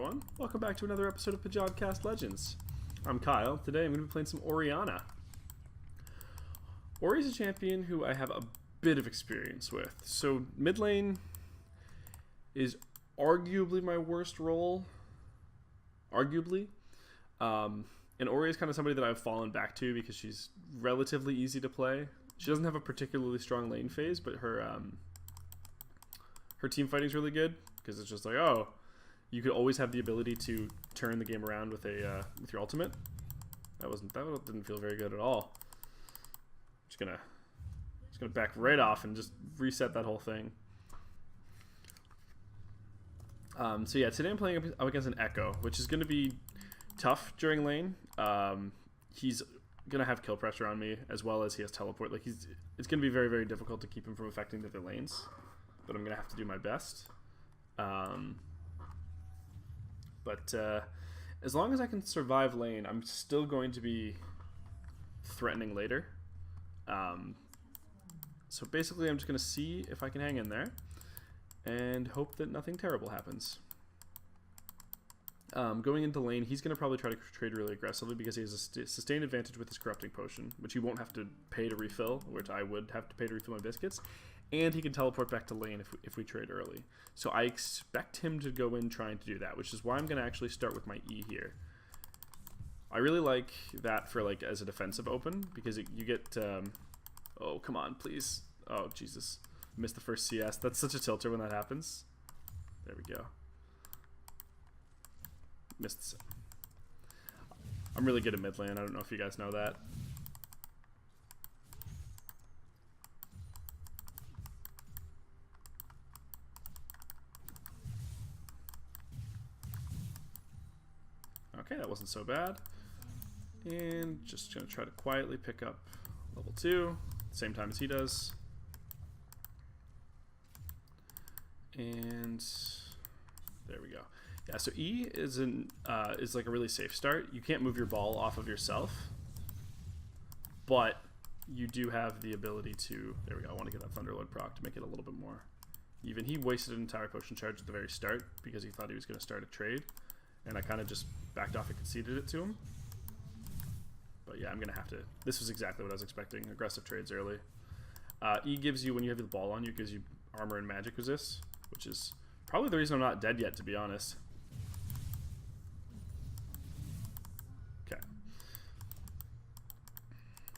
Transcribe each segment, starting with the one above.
everyone. Welcome back to another episode of Pajodcast Legends. I'm Kyle. Today I'm going to be playing some Orianna. Ori's a champion who I have a bit of experience with. So mid lane is arguably my worst role. Arguably. And Ori is kind of somebody that I've fallen back to because she's relatively easy to play. She doesn't have a particularly strong lane phase, but her team fighting is really good because it's just like, oh, you could always have the ability to turn the game around with a with your ultimate. That didn't feel very good at all. Just gonna back right off and just reset that whole thing. So yeah, today I'm playing up against an Ekko, which is going to be tough during lane. He's gonna have kill pressure on me as well as he has teleport. Like it's gonna be very, very difficult to keep him from affecting the other lanes, but I'm gonna have to do my best. But as long as I can survive lane, I'm still going to be threatening later. So basically I'm just gonna see if I can hang in there and hope that nothing terrible happens. Going into lane, he's going to probably try to trade really aggressively because he has a sustained advantage with his corrupting potion, which he won't have to pay to refill, which I would have to pay to refill my biscuits, and he can teleport back to lane if we trade early. So I expect him to go in trying to do that, which is why I'm going to actually start with my E here. I really like that for like as a defensive open because you get oh come on please, oh Jesus, missed the first CS. That's such a tilter when that happens. There we go. Missed. I'm really good at mid lane. I don't know if you guys know that. Okay, that wasn't so bad. And just gonna try to quietly pick up level 2, same time as he does. And there we go. Yeah, so E is like a really safe start. You can't move your ball off of yourself, but you do have the ability to. There we go. I want to get that Thunderlord proc to make it a little bit more even. He wasted an entire potion charge at the very start because he thought he was going to start a trade, and I kind of just backed off and conceded it to him. But yeah, I'm going to have to. This was exactly what I was expecting. Aggressive trades early. E gives you, when you have the ball on you, gives you armor and magic resist, which is probably the reason I'm not dead yet, to be honest.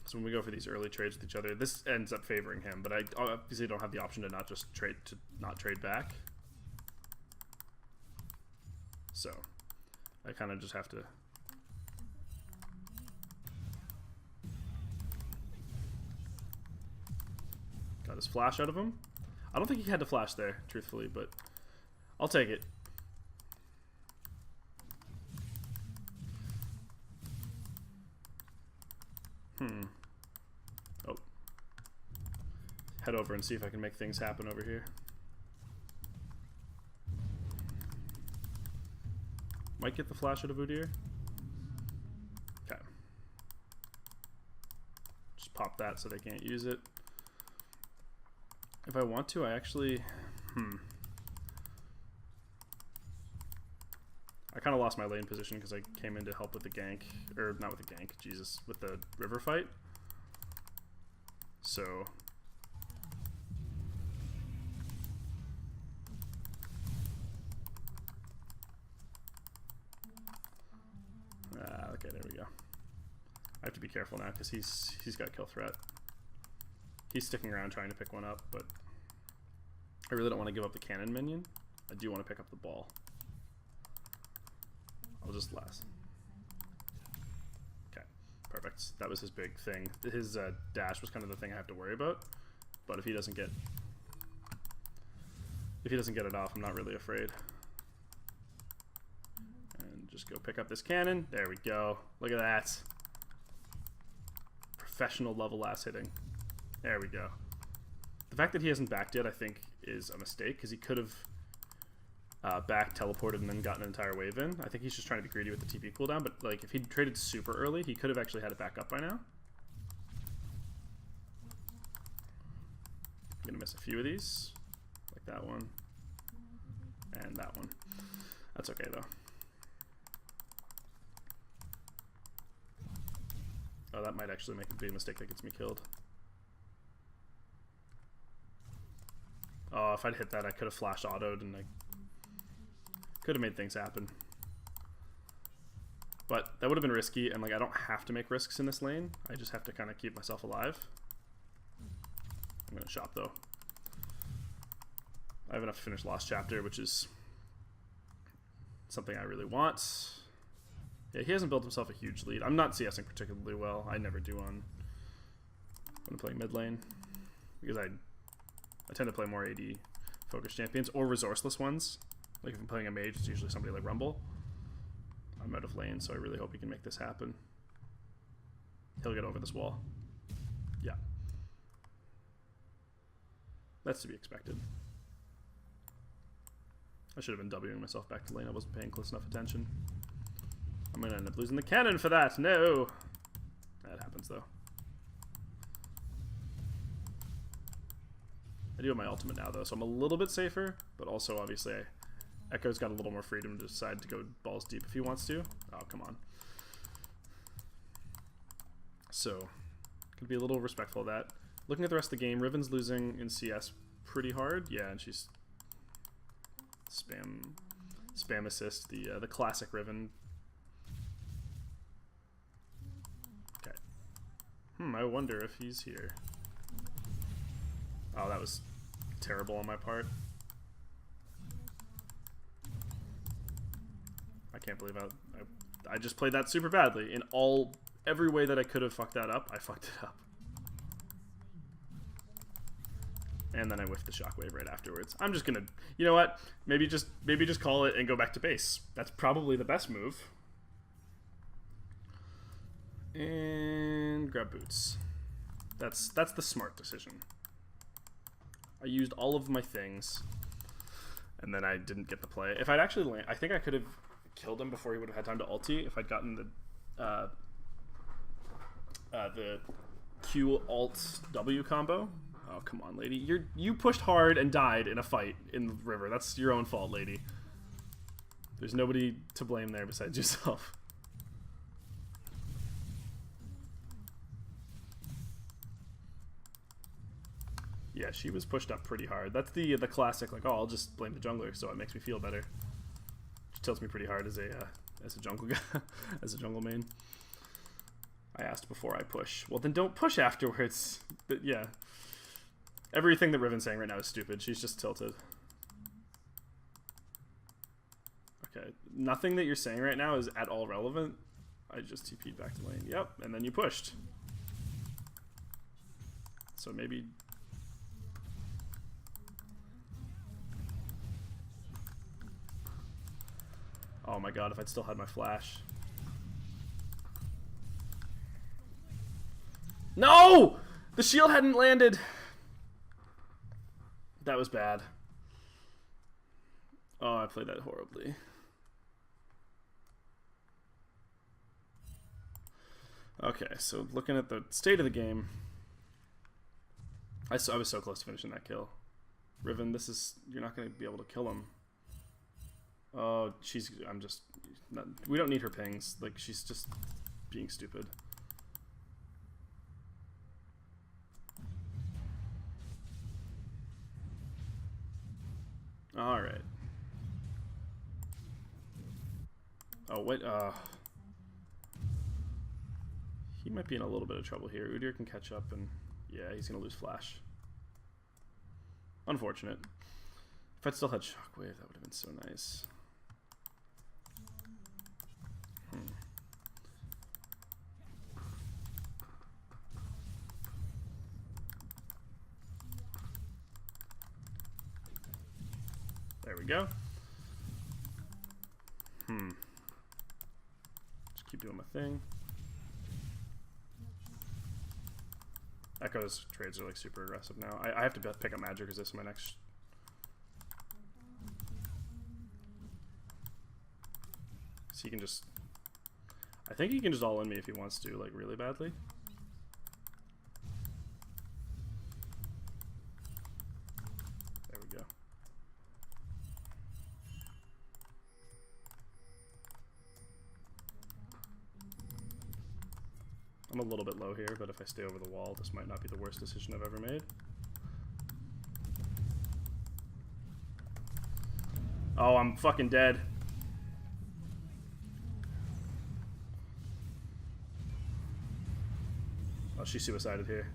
So when we go for these early trades with each other, this ends up favoring him, but I obviously don't have the option to not trade back. So I kind of just have to. Got his flash out of him. I don't think he had to flash there, truthfully, but I'll take it. Oh. Head over and see if I can make things happen over here. Might get the flash out of Udyr. Okay. Just pop that so they can't use it. If I want to, I actually... I kind of lost my lane position because I came in to help with the gank. Or, not with the gank, Jesus. With the river fight. So... okay, there we go. I have to be careful now because he's got kill threat. He's sticking around trying to pick one up, but I really don't want to give up the cannon minion. I do want to pick up the ball. I'll just last. Okay, perfect. That was his big thing. His dash was kind of the thing I have to worry about. But if he doesn't get it off, I'm not really afraid. And just go pick up this cannon. There we go. Look at that. Professional level last hitting. There we go. The fact that he hasn't backed yet, I think, is a mistake because he could have back teleported and then gotten an entire wave in. I think he's just trying to be greedy with the TP cooldown, but like if he'd traded super early, he could have actually had it back up by now. I'm gonna miss a few of these, like that one and that one. That's okay though. Oh, that might actually be a mistake that gets me killed. Oh, if I'd hit that, I could have flash autoed and I could have made things happen. But that would have been risky, and like I don't have to make risks in this lane. I just have to kind of keep myself alive. I'm gonna shop though. I have enough to finish Lost Chapter, which is something I really want. Yeah, he hasn't built himself a huge lead. I'm not CSing particularly well. I never do when I'm playing mid lane, because I tend to play more AD focused champions or resourceless ones. Like if I'm playing a mage, it's usually somebody like Rumble. I'm out of lane, so I really hope he can make this happen. He'll get over this wall. Yeah. That's to be expected. I should have been Wing myself back to lane. I wasn't paying close enough attention. I'm going to end up losing the cannon for that. No! That happens, though. I do have my ultimate now, though, so I'm a little bit safer, but also, obviously, Ekko's got a little more freedom to decide to go balls deep if he wants to. Oh, come on. So, could be a little respectful of that. Looking at the rest of the game, Riven's losing in CS pretty hard. Yeah, and she's spam assist, the classic Riven. Okay. I wonder if he's here. Oh, that was terrible on my part. I can't believe I just played that super badly. In every way that I could have fucked that up, I fucked it up. And then I whiffed the Shockwave right afterwards. I'm just gonna, you know what? Maybe just call it and go back to base. That's probably the best move. And grab boots. That's the smart decision. I used all of my things, and then I didn't get the play. If I'd actually I think I could have killed him before he would have had time to ulti if I'd gotten the Q alt W combo. Oh, come on, lady. You pushed hard and died in a fight in the river. That's your own fault, lady. There's nobody to blame there besides yourself. Yeah, she was pushed up pretty hard. That's the classic, like, oh, I'll just blame the jungler, so it makes me feel better. She tilts me pretty hard as a jungle guy, as a jungle main. I asked before I push. Well, then don't push afterwards. But yeah. Everything that Riven's saying right now is stupid. She's just tilted. Okay. Nothing that you're saying right now is at all relevant. I just TP'd back to lane. Yep. And then you pushed. So maybe... Oh my god, if I'd still had my flash. No! The shield hadn't landed. That was bad. Oh, I played that horribly. Okay, so looking at the state of the game, I was so close to finishing that kill. Riven, you're not going to be able to kill him. Oh, we don't need her pings. Like, she's just being stupid. Alright. Oh, wait, he might be in a little bit of trouble here. Udyr can catch up, and yeah, he's gonna lose flash. Unfortunate. If I'd still had Shockwave, that would have been so nice. There we go. Just keep doing my thing. Ekko's trades are like super aggressive now. I have to pick up magic resist in my next. So he can just. I think he can just all in me if he wants to, like really badly. There we go. I'm a little bit low here, but if I stay over the wall, this might not be the worst decision I've ever made. Oh, I'm fucking dead. Oh, she suicided here.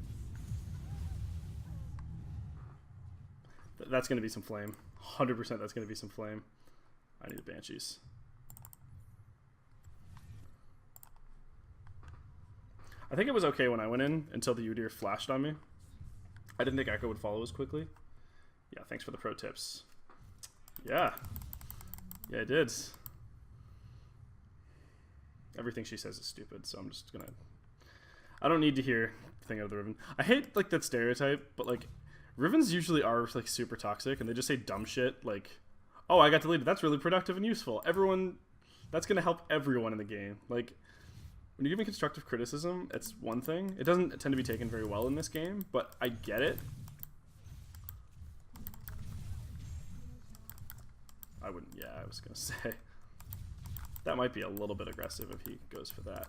That's going to be some flame. 100% that's going to be some flame. I need a Banshees. I think it was okay when I went in until the Udyr flashed on me. I didn't think Ekko would follow as quickly. Yeah, thanks for the pro tips. Yeah. Yeah, I did. Everything she says is stupid, so I'm just gonna... I don't need to hear thing out of the Riven. I hate, like, that stereotype, but, like, Rivens usually are, like, super toxic, and they just say dumb shit, like, oh, I got deleted. That's really productive and useful. Everyone... That's gonna help everyone in the game. Like... When you're giving constructive criticism, it's one thing. It doesn't tend to be taken very well in this game, but I get it. I wouldn't, yeah, I was gonna say. That might be a little bit aggressive if he goes for that.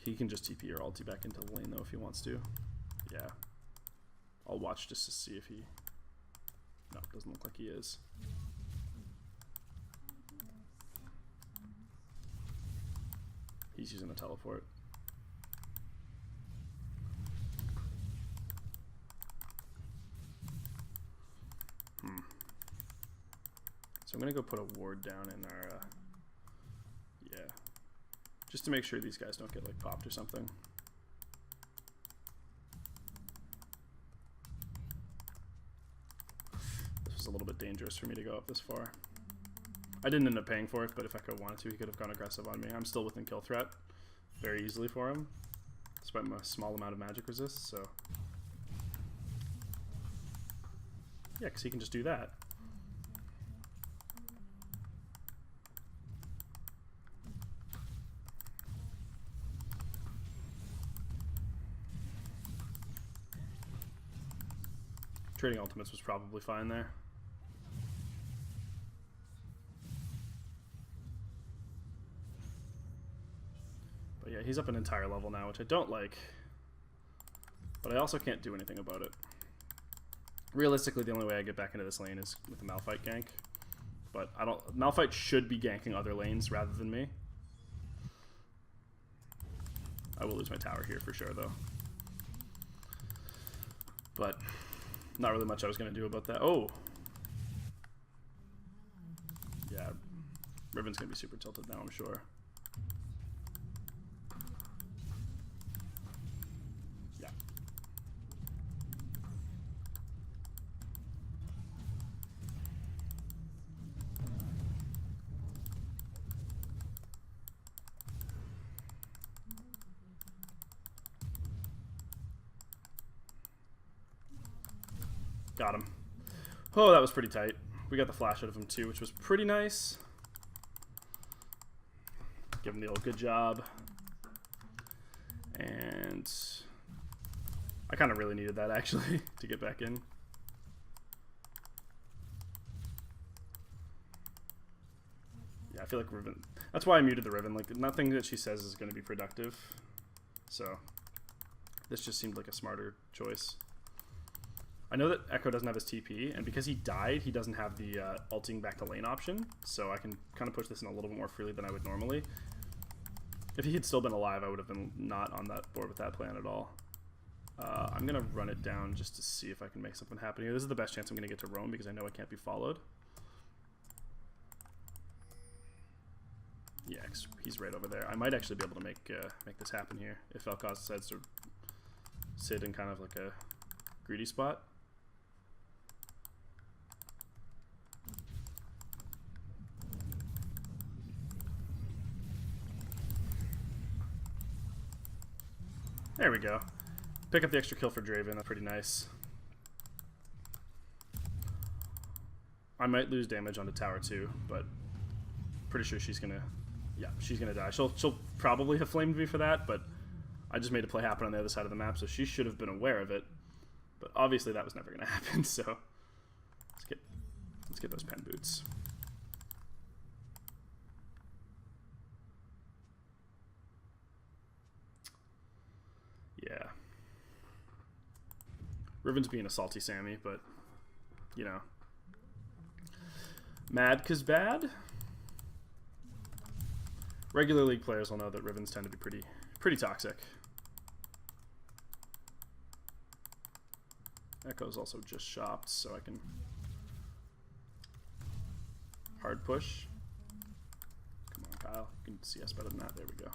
He can just TP or ulti back into the lane though if he wants to. Yeah. I'll watch just to see if he... No, it doesn't look like he is. He's using the teleport. So I'm gonna go put a ward down in our, yeah. Just to make sure these guys don't get like popped or something. This was a little bit dangerous for me to go up this far. I didn't end up paying for it, but if Ekko wanted to, he could have gone aggressive on me. I'm still within kill threat very easily for him, despite my small amount of magic resist, so... Yeah, because he can just do that. Trading ultimates was probably fine there. But yeah, he's up an entire level now, which I don't like. But I also can't do anything about it. Realistically, the only way I get back into this lane is with a Malphite gank. But I don't... Malphite should be ganking other lanes rather than me. I will lose my tower here for sure, though. But not really much I was going to do about that. Oh! Yeah, Riven's going to be super tilted now, I'm sure. Yeah. Got him. Oh, that was pretty tight. We got the flash out of him too, which was pretty nice. Give him the old good job. And I kind of really needed that actually to get back in. Yeah, I feel like Riven. That's why I muted the Riven. Like, nothing that she says is going to be productive. So this just seemed like a smarter choice. I know that Ekko doesn't have his TP, and because he died, he doesn't have the ulting back to lane option, so I can kind of push this in a little bit more freely than I would normally. If he had still been alive, I would have been not on that board with that plan at all. I'm going to run it down just to see if I can make something happen here. This is the best chance I'm going to get to roam because I know I can't be followed. Yeah, he's right over there. I might actually be able to make this happen here if Vel'Koz decides to sit in kind of like a greedy spot. There we go. Pick up the extra kill for Draven. That's pretty nice. I might lose damage onto tower too, but pretty sure she's gonna... Yeah, she's gonna die. She'll probably have flamed me for that, but I just made a play happen on the other side of the map, so she should have been aware of it. But obviously that was never gonna happen, so let's get those pen boots. Riven's being a salty Sammy, but, you know. Mad 'cause bad? Regular League players will know that Rivens tend to be pretty toxic. Ekko's also just shopped, so I can hard push. Come on, Kyle. You can see us better than that. There we go.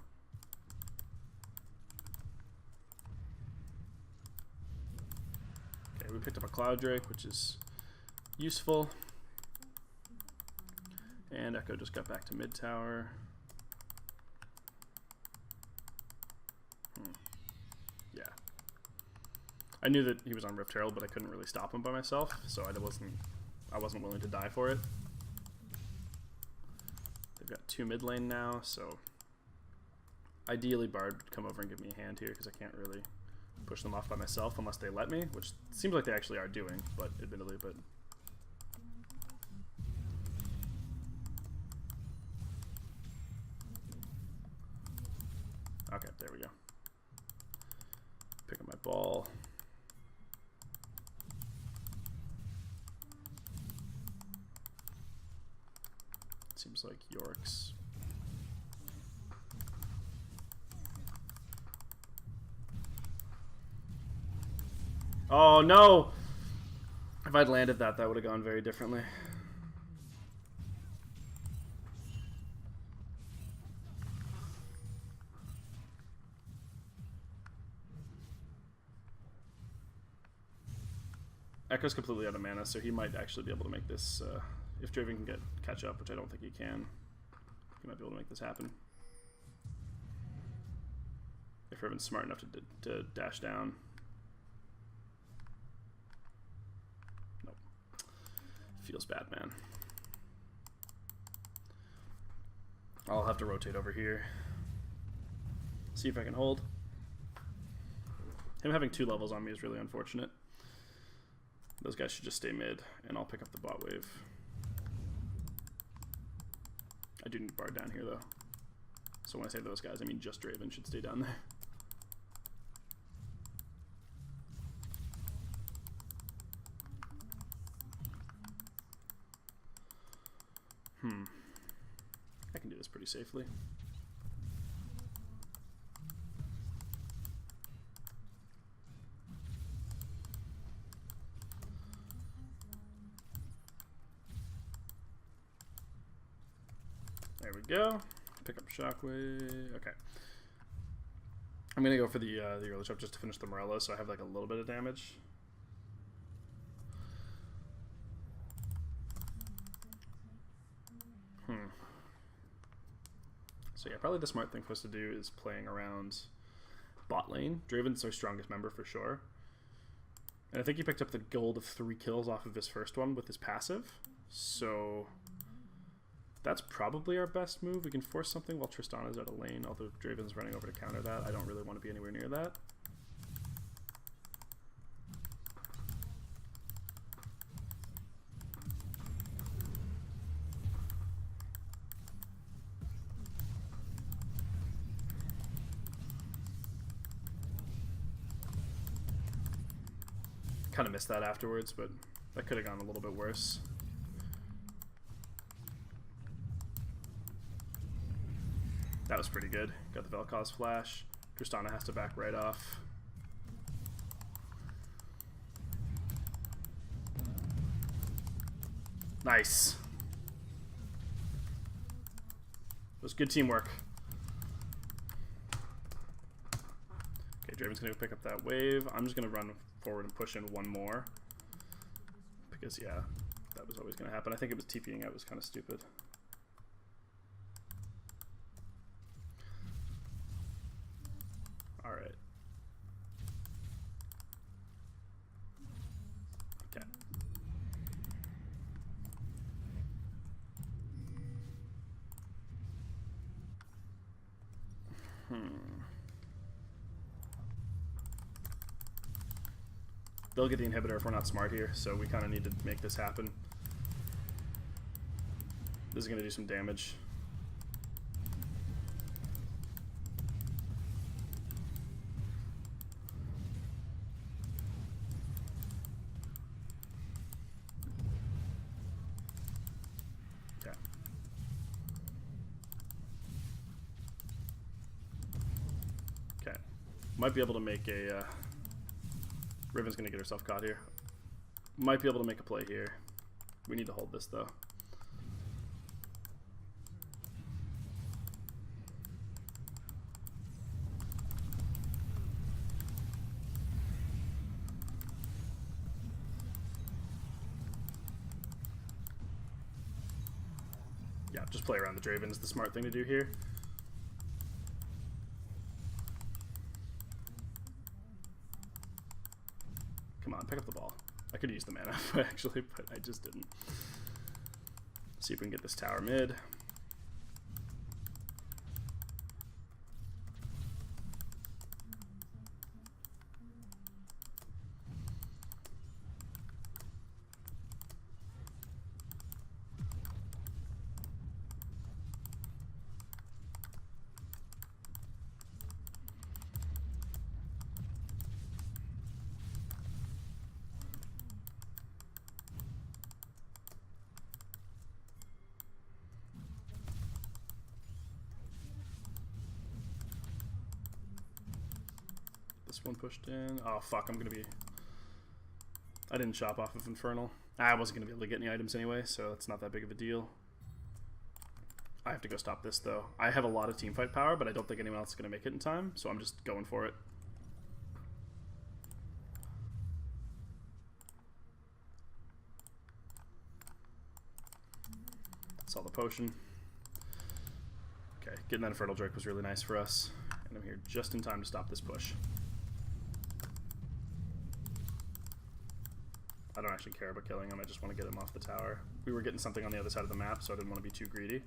Okay, we picked up a Cloud Drake, which is useful. And Ekko just got back to mid tower. Yeah. I knew that he was on Rift Herald, but I couldn't really stop him by myself, so I wasn't willing to die for it. They've got 2 mid lane now, so ideally Bard would come over and give me a hand here because I can't really push them off by myself unless they let me, which seems like they actually are doing, but admittedly, but okay, there we go. Pick up my ball. Seems like York's. Oh no! If I'd landed that, that would have gone very differently. Ekko's completely out of mana, so he might actually be able to make this, if Draven can catch up, which I don't think he can. He might be able to make this happen. If Riven's smart enough to dash down. Nope. Feels bad, man. I'll have to rotate over here. See if I can hold. Him having 2 levels on me is really unfortunate. Those guys should just stay mid, and I'll pick up the bot wave. I do need Bard down here, though. So when I say those guys, I mean just Draven should stay down there. I can do this pretty safely. There we go. Pick up Shockwave. Okay. I'm gonna go for the early chop just to finish the Morello, so I have like a little bit of damage. So yeah, probably the smart thing for us to do is playing around bot lane. Draven's our strongest member for sure. And I think he picked up the gold of 3 kills off of his first one with his passive. So that's probably our best move. We can force something while Tristana's out of lane, although Draven's running over to counter that. I don't really want to be anywhere near that. Kind of missed that afterwards, but that could have gone a little bit worse. That was pretty good. Got the Vel'Koz flash. Tristana has to back right off. Nice. It was good teamwork. Okay, Draven's gonna go pick up that wave. I'm just gonna run forward and push in one more. Because, yeah, that was always gonna happen. I think it was TPing out was kind of stupid. Alright. Okay. They'll get the inhibitor if we're not smart here, so we kind of need to make this happen. This is going to do some damage. Might be able to make a... Riven's going to get herself caught here. Might be able to make a play here. We need to hold this, though. Yeah, just play around the Draven is the smart thing to do here. Come on, pick up the ball. I could use the mana, actually, but I just didn't. See if we can get this tower mid. This one pushed in. Oh fuck, I'm gonna be... I didn't chop off of Infernal. I wasn't gonna be able to get any items anyway, so it's not that big of a deal. I have to go stop this though. I have a lot of teamfight power, but I don't think anyone else is gonna make it in time, so I'm just going for it. Saw the potion. Okay, getting that Infernal Drake was really nice for us, and I'm here just in time to stop this push. I don't actually care about killing him, I just want to get him off the tower. We were getting something on the other side of the map, so I didn't want to be too greedy.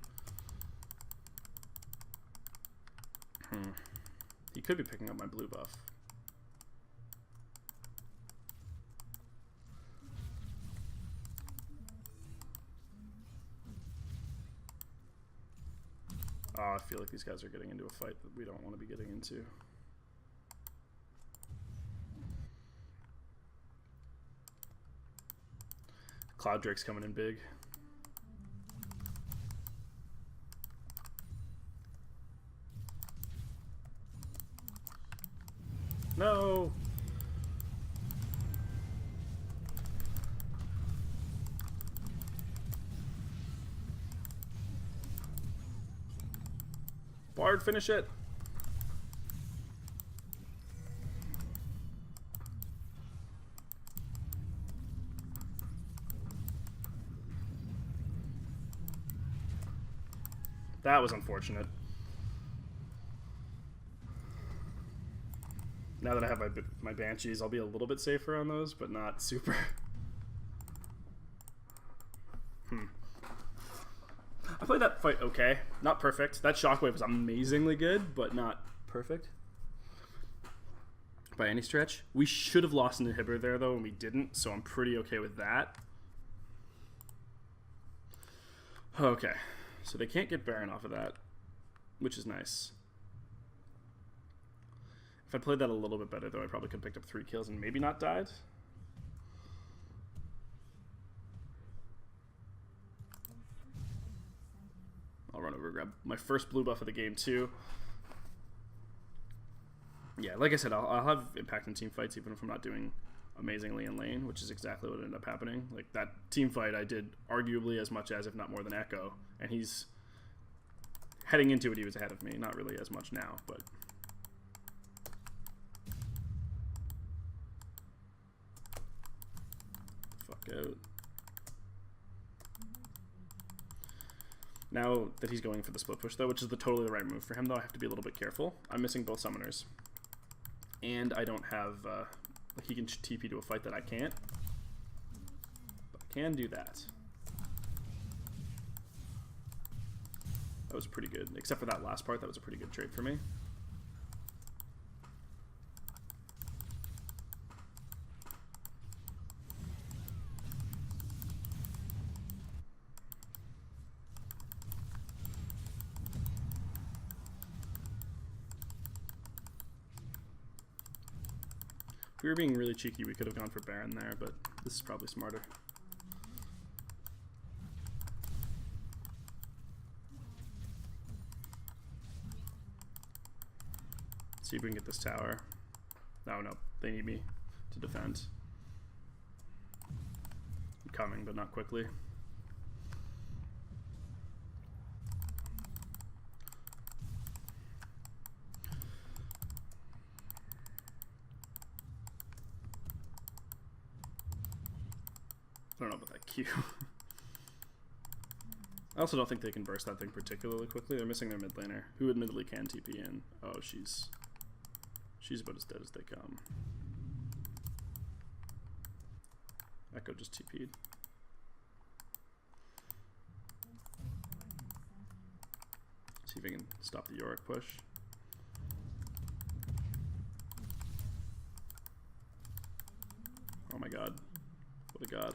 He could be picking up my blue buff. Oh, I feel like these guys are getting into a fight that we don't want to be getting into. Cloud Drake's coming in big. No! Bard, finish it! That was unfortunate. Now that I have my Banshees, I'll be a little bit safer on those, but not super. I played that fight okay. Not perfect. That Shockwave was amazingly good, but not perfect. By any stretch. We should have lost an inhibitor there, though, and we didn't, so I'm pretty okay with that. Okay. So they can't get Baron off of that, which is nice. If I played that a little bit better, though, I probably could have picked up 3 kills and maybe not died. I'll run over and grab my first blue buff of the game, too. Yeah, like I said, I'll have impact in team fights even if I'm not doing amazingly in lane, which is exactly what ended up happening. Like, that team fight I did arguably as much as, if not more than, Ekko, and he's heading into it, he was ahead of me. Not really as much now, but fuck out. Now that he's going for the split push, though, which is totally the right move for him, though, I have to be a little bit careful. I'm missing both summoners, and I don't have like, he can TP to a fight that I can't, but I can do that. That was pretty good, except for that last part. That was a pretty good trade for me. If we were being really cheeky, we could have gone for Baron there, but this is probably smarter. See if we can get this tower. No, they need me to defend. I'm coming, but not quickly. I don't know about that Q. I also don't think they can burst that thing particularly quickly. They're missing their mid laner, who admittedly can TP in. Oh, she's about as dead as they come. Ekko just TP'd. See if I can stop the Yorick push. Oh my god. What a god.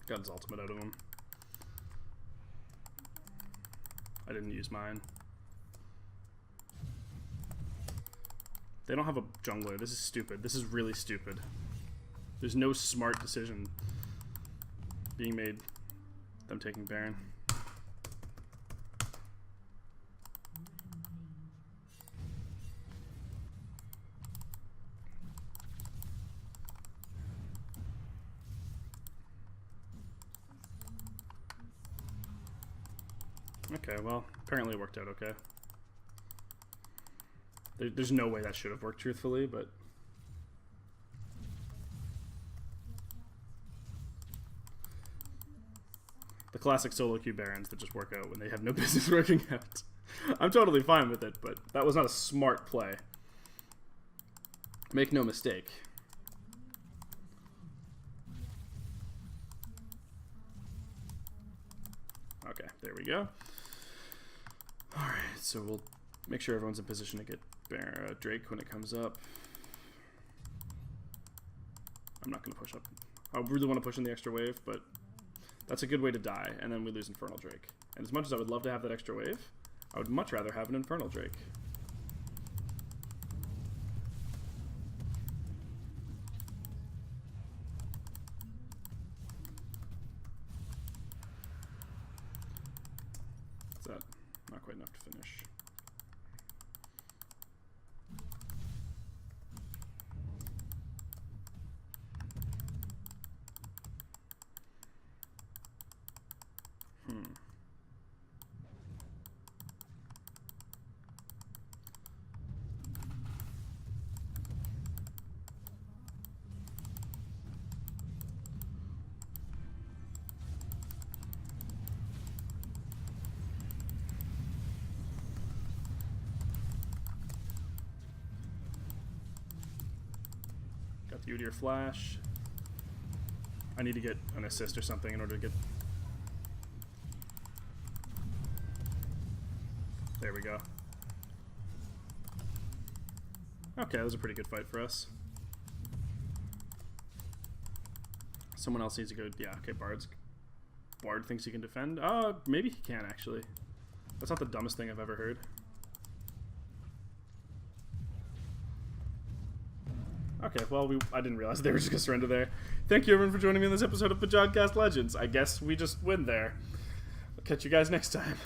Got his ultimate out of him. I didn't use mine. They don't have a jungler. This is stupid. This is really stupid. There's no smart decision being made. Them taking Baron. Okay, well, apparently it worked out okay. There's no way that should have worked truthfully, but... The classic solo queue Barons that just work out when they have no business working out. I'm totally fine with it, but that was not a smart play. Make no mistake. Okay, there we go. Alright, so we'll make sure everyone's in position to get Drake when it comes up. I'm not going to push up. I really want to push in the extra wave, but that's a good way to die, and then we lose Infernal Drake. And as much as I would love to have that extra wave, I would much rather have an Infernal Drake. What's that? Not quite enough to finish. Got the Udyr flash. I need to get an assist or something in order to get... There we go. Okay, that was a pretty good fight for us. Someone else needs to go... Yeah, okay, Bard thinks he can defend? Maybe he can, actually. That's not the dumbest thing I've ever heard. Okay, well, I didn't realize they were just going to surrender there. Thank you, everyone, for joining me in this episode of Pajodcast Legends. I guess we just win there. I'll catch you guys next time.